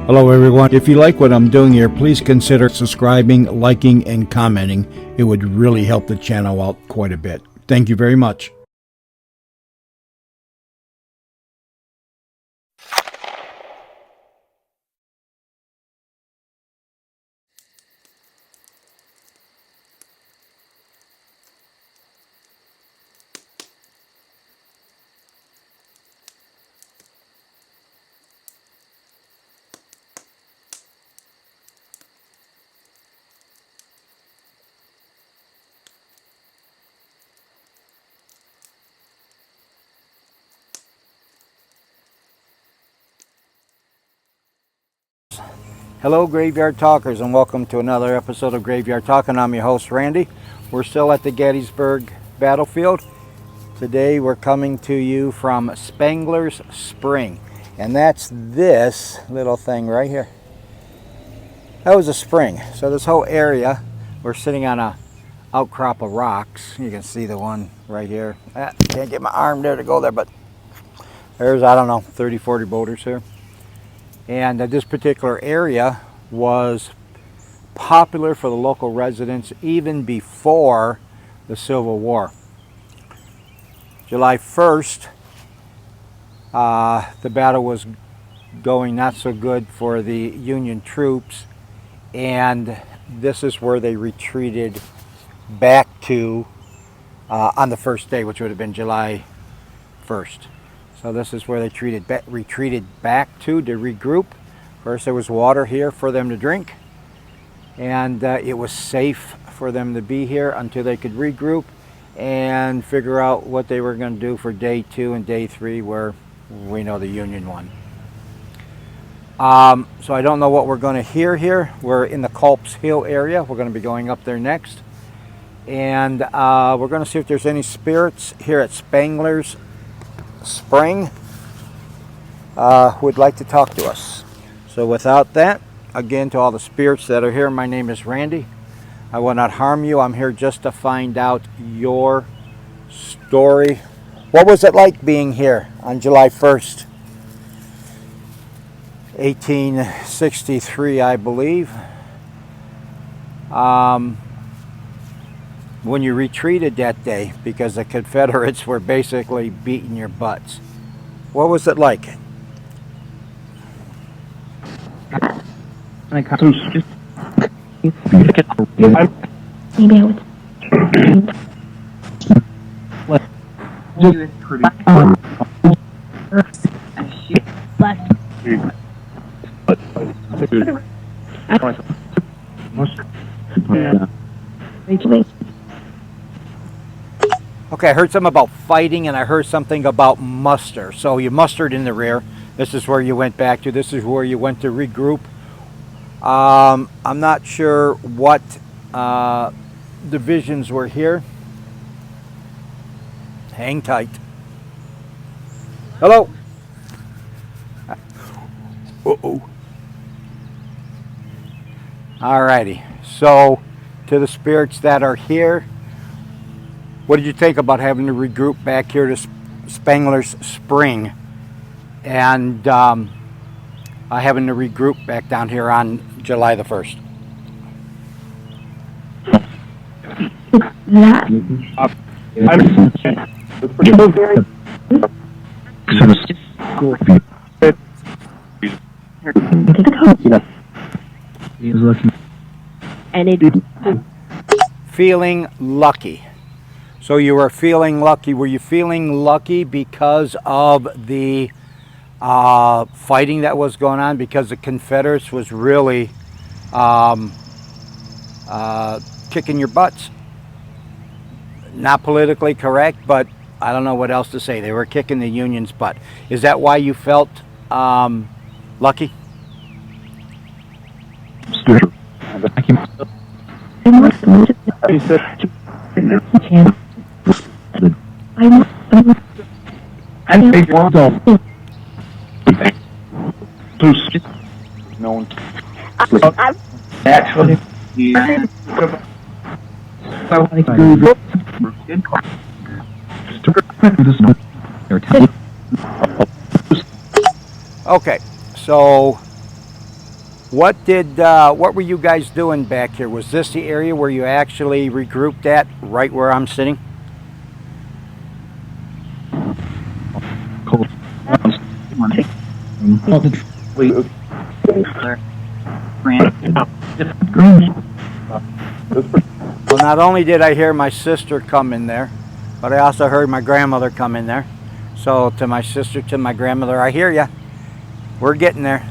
Hello everyone. If you like what I'm doing here, please consider subscribing, liking, and commenting. It would really help the channel out quite a bit. Thank you very much. Hello Graveyard Talkers, and welcome to another episode of Graveyard Talk. I'm your host Randy. We're still at the Gettysburg battlefield. Today we're coming to you from Spangler's Spring, and that's this little thing right here. That was a spring. So this whole area, we're sitting on a outcrop of rocks. You can see the one right here. Can't get my arm there to go there, but there's, I don't know, 30, 40 boulders here. And this particular area was popular for the local residents even before the Civil War. July 1st, the battle was going not so good for the Union troops, and this is where they retreated back to on the first day, which would have been July 1st. So this is where they retreated back to regroup. First there was water here for them to drink, and it was safe for them to be here until they could regroup and figure out what they were going to do for day 2 and day 3, where we know the Union won. So I don't know what we're going to hear here. We're in the Culp's Hill area. We're going to be going up there next, and we're going to see if there's any spirits here at Spangler's Spring would like to talk to us. So without that, again, to all the spirits that are here, my name is Randy. I will not harm you. I'm here just to find out your story. What was it like being here on July 1st, 1863, I believe, when you retreated that day because the Confederates were basically beating your butts? What was it like? Maybe I would. Okay, I heard something about fighting, and I heard something about muster. So you mustered in the rear. This is where you went back to. This is where you went to regroup. I'm not sure what divisions were here. Hang tight. Hello. Uh-oh. Alrighty. So, to the spirits that are here, what did you think about having to regroup back here to Spangler's Spring, and having to regroup back down here on July the 1st? Feeling lucky. So you were feeling lucky. Were you feeling lucky because of the fighting that was going on? Because the Confederates was really kicking your butts. Not politically correct, but I don't know what else to say. They were kicking the Union's butt. Is that why you felt lucky? Actually, Okay, so What were you guys doing back here? Was this the area where you actually regrouped at, right where I'm sitting? Cold. Well, not only did I hear my sister come in there, but I also heard my grandmother come in there. So to my sister, to my grandmother, I hear ya. We're getting there.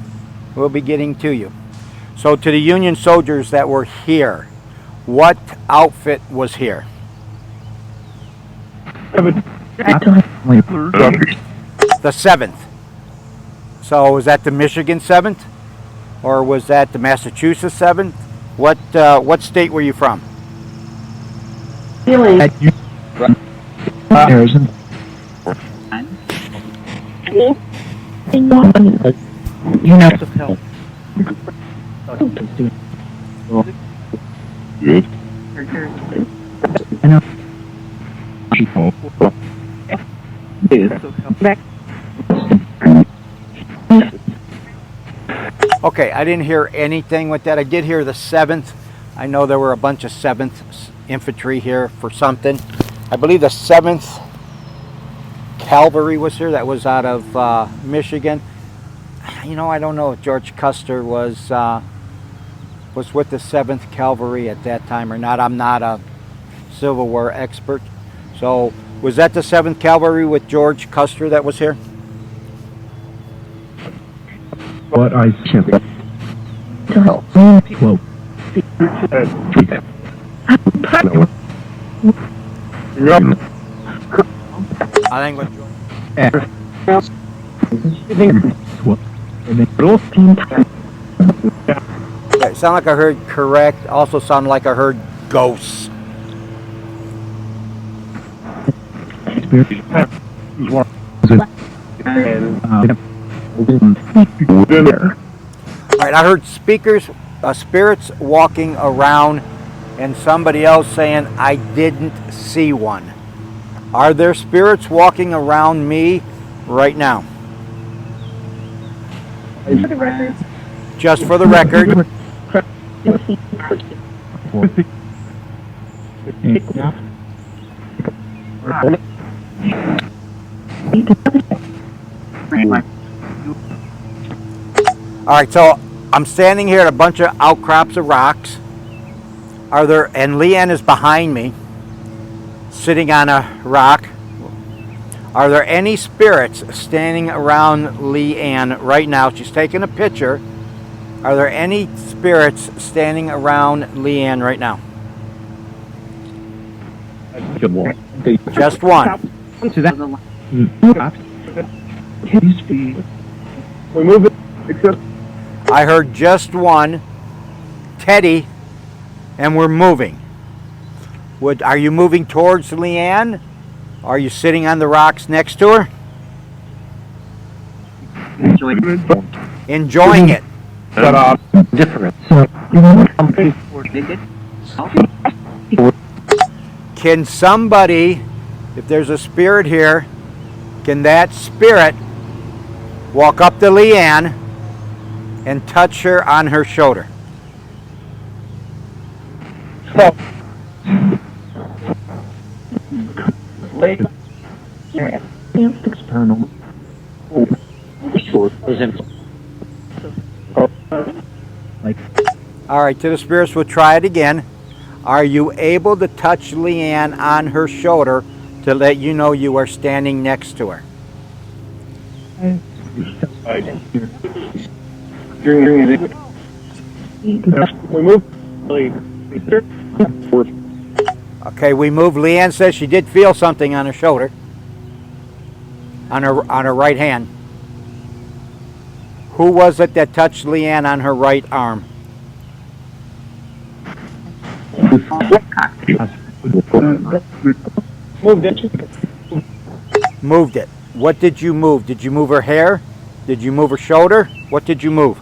We'll be getting to you. So to the Union soldiers that were here, what outfit was here? The 7th. So was that the Michigan 7th? Or was that the Massachusetts 7th? What state were you from? Feeling. Arizona. You know. Good. I know. Okay, I didn't hear anything with that. I did hear the 7th. I know there were a bunch of 7th infantry here for something. I believe the 7th Cavalry was here. That was out of Michigan. You know, I don't know if George Custer was with the 7th Cavalry at that time or not. I'm not a Civil War expert. So, was that the 7th Cavalry with George Custer that was here? What I said. Well. I think what it sounded like I heard correct. Also sounded like I heard ghosts. Alright, I heard spirits walking around, and somebody else saying, I didn't see one. Are there spirits walking around me right now? For the record. Just for the record. Alright, so I'm standing here at a bunch of outcrops of rocks. And Leanne is behind me, sitting on a rock. Are there any spirits standing around Leanne right now? She's taking a picture. Are there any spirits standing around Leanne right now? Just one. We move it. I heard just one, Teddy, and we're moving. Are you moving towards Leanne? Are you sitting on the rocks next to her? Enjoying it. Different. Can somebody, if there's a spirit here, can that spirit walk up to Leanne and touch her on her shoulder? External. All right, to the spirits, we'll try it again. Are you able to touch Leanne on her shoulder to let you know you are standing next to her? Okay, we move. Leanne says she did feel something on her shoulder, on her right hand. Who was it that touched Leanne on her right arm? Moved it. What did you move? Did you move her hair? Did you move her shoulder? What did you move?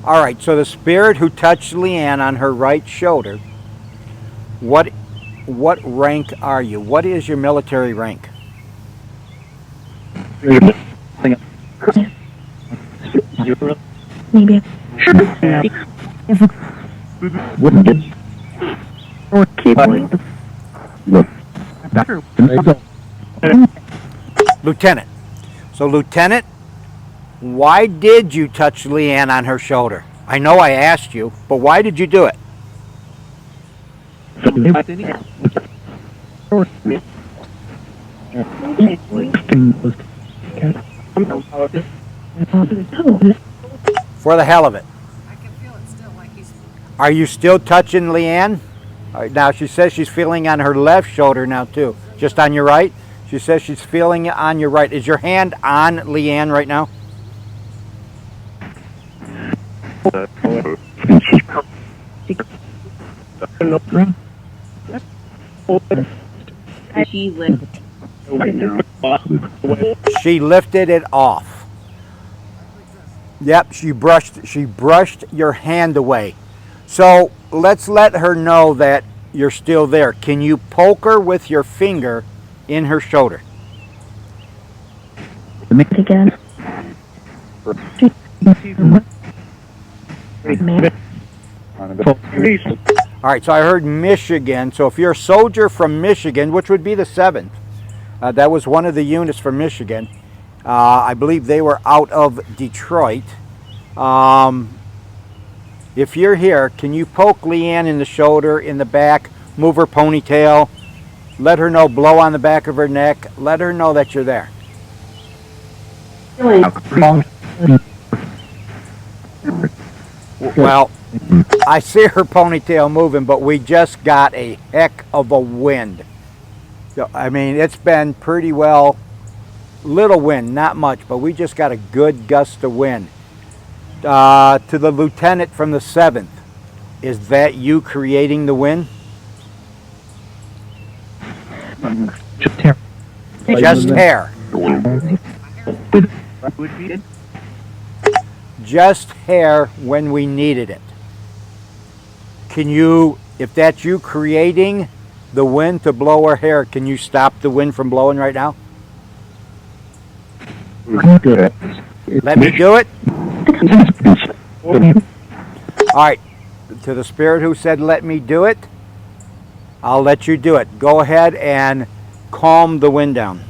All right, so the spirit who touched Leanne on her right shoulder, what rank are you? What is your military rank? Maybe. Wouldn't it? Or keyboard. Look. Lieutenant. So, Lieutenant, why did you touch Leanne on her shoulder? I know I asked you, but why did you do it? For the hell of it. I can feel it still, like he's. Are you still touching Leanne? All right, now, she says she's feeling on her left shoulder now, too. Just on your right? She says she's feeling it on your right. Is your hand on Leanne right now? She lifted it off. Yep, she brushed your hand away. So let's let her know that you're still there. Can you poke her with your finger in her shoulder? Again. All right, so I heard Michigan. So if you're a soldier from Michigan, which would be the 7th, that was one of the units from Michigan. I believe they were out of Detroit. If you're here, can you poke Leanne in the shoulder, in the back, move her ponytail, let her know, blow on the back of her neck, let her know that you're there. Well, I see her ponytail moving, but we just got a heck of a wind. I mean, it's been pretty well, little wind, not much, but we just got a good gust of wind. To the lieutenant from the 7th, is that you creating the wind? Just hair. Just hair. Just hair when we needed it. Can you, if that's you creating the wind to blow her hair, can you stop the wind from blowing right now? Let me do it. All right, to the spirit who said let me do it, I'll let you do it. Go ahead and calm the wind down.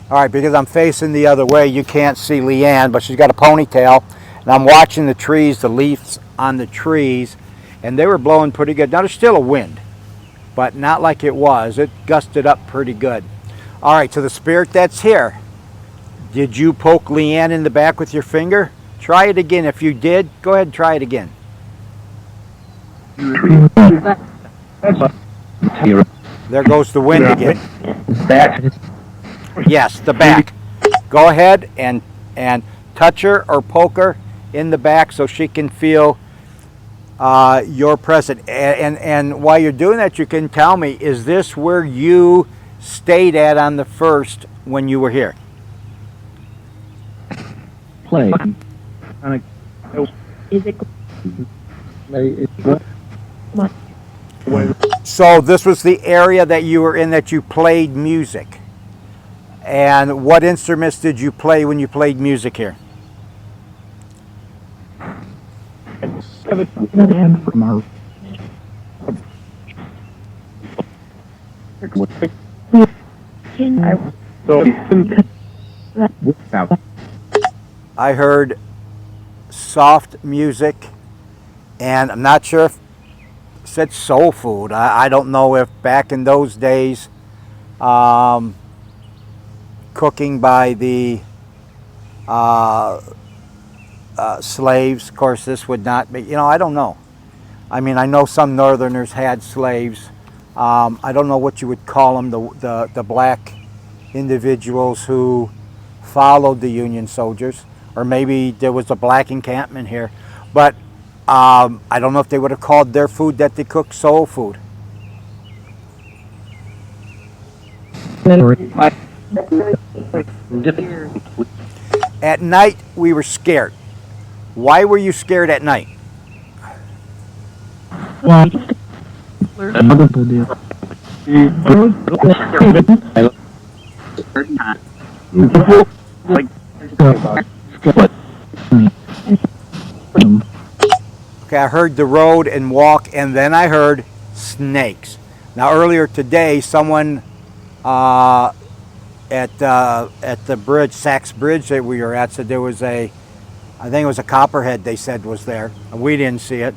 All right, because I'm facing the other way, you can't see Leanne, but she's got a ponytail, and I'm watching the trees, the leaves on the trees, and they were blowing pretty good. Now, there's still a wind, but not like it was. It gusted up pretty good. All right, so the spirit that's here, did you poke Leanne in the back with your finger? Try it again. If you did, go ahead and try it again. There goes the wind again. Yes, the back. Go ahead and touch her or poke her in the back so she can feel your presence. And while you're doing that, you can tell me, is this where you stayed at on the 1st when you were here? Play. Is it? So this was the area that you were in that you played music. And what instruments did you play when you played music here? From our I heard soft music, and I'm not sure if it said soul food. I don't know if back in those days, cooking by the slaves, of course this would not be, I don't know. I mean, I know some northerners had slaves. I don't know what you would call them, the black individuals who followed the Union soldiers, or maybe there was a black encampment here. But I don't know if they would have called their food that they cook soul food. At night, we were scared. Why were you scared at night? Why? Another deal. Okay, I heard the road and walk, and then I heard snakes. Now, earlier today, someone at the bridge, Sachs Bridge that we were at, said there was I think it was a copperhead they said was there. We didn't see it,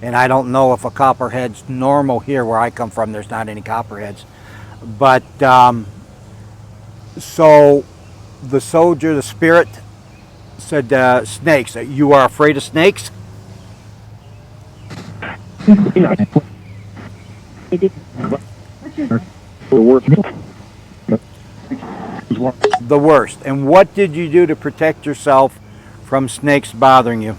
and I don't know if a copperhead's normal here where I come from. There's not any copperheads. But, so the soldier, the spirit, said snakes. You are afraid of snakes? The worst. And what did you do to protect yourself from snakes bothering you?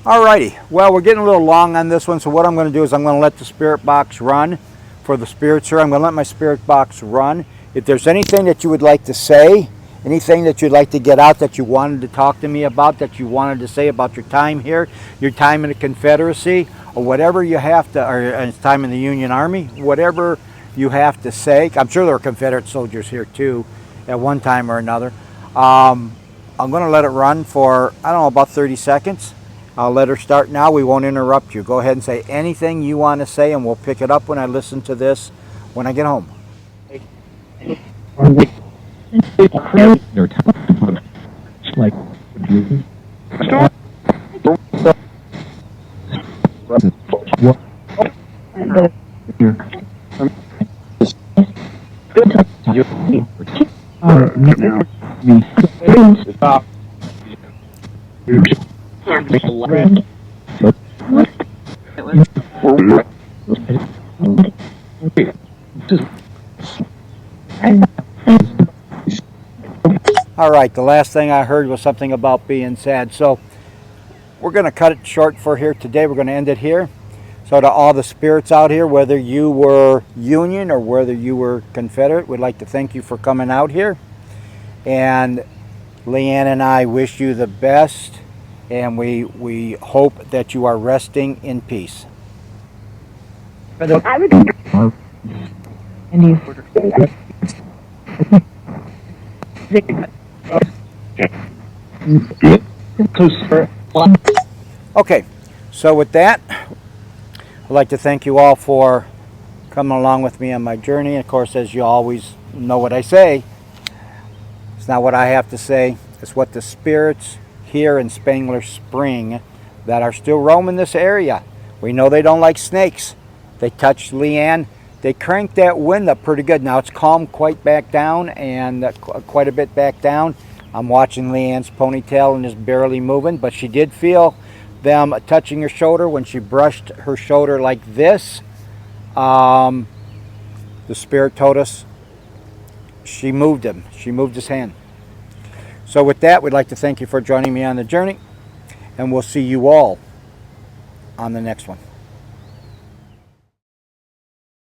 Alrighty, well, we're getting a little long on this one, so what I'm going to do is I'm going to let the spirit box run for the spirits here. I'm going to let my spirit box run. If there's anything that you would like to say, anything that you'd like to get out that you wanted to talk to me about, that you wanted to say about your time here, your time in the Confederacy, or whatever you have to, or time in the Union Army, whatever you have to say. I'm sure there were Confederate soldiers here too at one time or another. I'm going to let it run for, I don't know, about 30 seconds. I'll let her start now. We won't interrupt you. Go ahead and say anything you want to say, and we'll pick it up when I listen to this when I get home. Like, All right, the last thing I heard was something about being sad. So we're going to cut it short for here today. We're going to end it here. So to all the spirits out here, whether you were Union or whether you were Confederate, we'd like to thank you for coming out here. And Leanne and I wish you the best, and we hope that you are resting in peace. I would. And you. Okay, so with that, I'd like to thank you all for coming along with me on my journey. Of course, as you always know what I say, it's not what I have to say, it's what the spirits here in Spangler Spring that are still roaming this area. We know they don't like snakes. They touched Leanne. They cranked that wind up pretty good. Now it's calmed quite back down, and quite a bit back down. I'm watching Leanne's ponytail and is barely moving, but she did feel them touching her shoulder when she brushed her shoulder like this. The spirit told us she moved him. She moved his hand. So with that, we'd like to thank you for joining me on the journey, and we'll see you all on the next one.